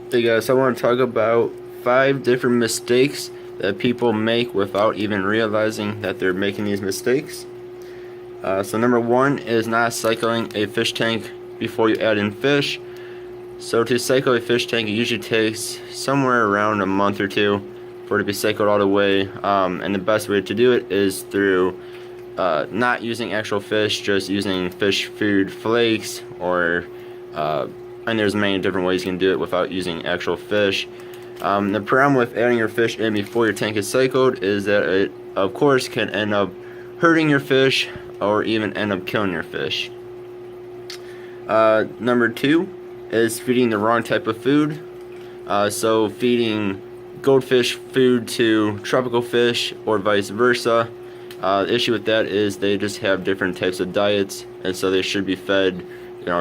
Hey guys, I want to talk about 5 different mistakes that people make without even realizing that they're making these mistakes. So number 1 is not cycling a fish tank before you add in fish. So to cycle a fish tank, it usually takes somewhere around a month or 2 for it to be cycled all the way. And the best way to do it is through not using actual fish, just using fish food flakes or and there's many different ways you can do it without using actual fish. The problem with adding your fish in before your tank is cycled is that it, of course, can end up hurting your fish or even end up killing your fish. Number 2 is feeding the wrong type of food. So feeding goldfish food to tropical fish or vice versa. The issue with that is they just have different types of diets, and so they should be fed.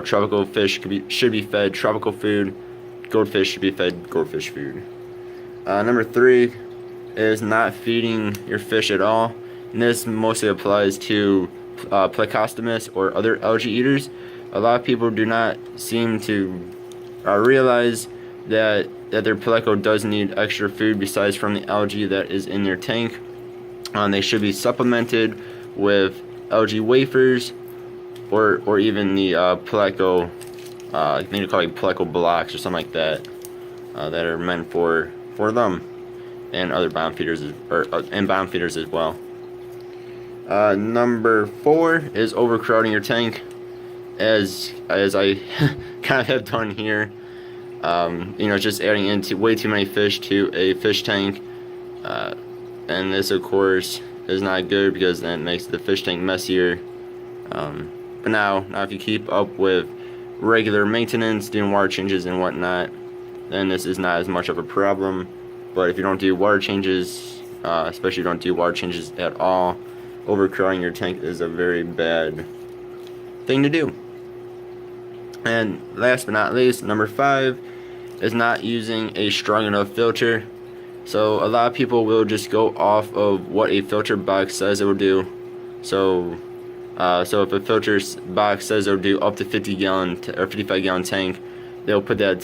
Tropical fish should be fed tropical food. Goldfish should be fed goldfish food. Number 3 is not feeding your fish at all. And this mostly applies to plecostomus or other algae eaters. A lot of people do not seem to realize that their pleco does need extra food besides from the algae that is in their tank. They should be supplemented with algae wafers, or even the pleco, I think they call it pleco blocks or something like that, that are meant for them and other bottom feeders, and bottom feeders as well. Number 4 is overcrowding your tank, as I kind of have done here. Just adding in way too many fish to a fish tank, and this of course is not good because then it makes the fish tank messier. But now if you keep up with regular maintenance, doing water changes and whatnot, then this is not as much of a problem. But if you don't do water changes, especially if you don't do water changes at all, overcrowding your tank is a very bad thing to do. And last but not least, number 5 is not using a strong enough filter. So a lot of people will just go off of what a filter box says it will do. So if a filter box says it'll do up to 50-gallon or 55-gallon tank, they'll put that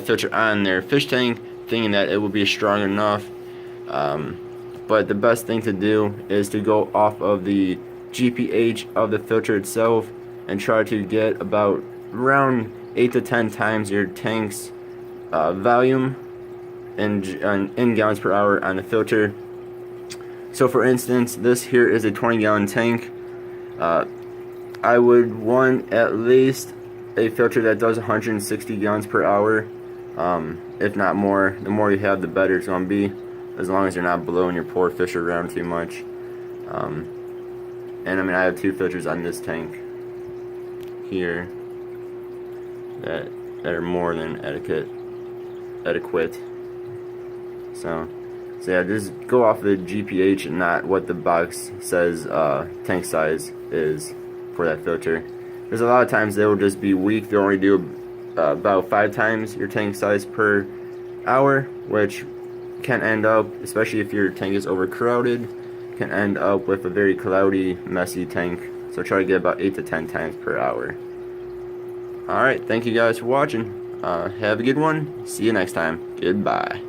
filter on their fish tank, thinking that it will be strong enough. But the best thing to do is to go off of the GPH of the filter itself and try to get about around 8 to 10 times your tank's volume in gallons per hour on the filter. So for instance, this here is a 20-gallon tank. I would want at least a filter that does 160 gallons per hour, if not more. The more you have, the better it's going to be, as long as you're not blowing your poor fish around too much. And I mean, I have 2 filters on this tank here that are more than adequate. So yeah, just go off the GPH and not what the box says tank size is for that filter. There's a lot of times they will just be weak. They'll only do about 5 times your tank size per hour, which can end up, especially if your tank is overcrowded, can end up with a very cloudy, messy tank. So try to get about 8 to 10 times per hour. Alright, thank you guys for watching. Have a good one. See you next time. Goodbye.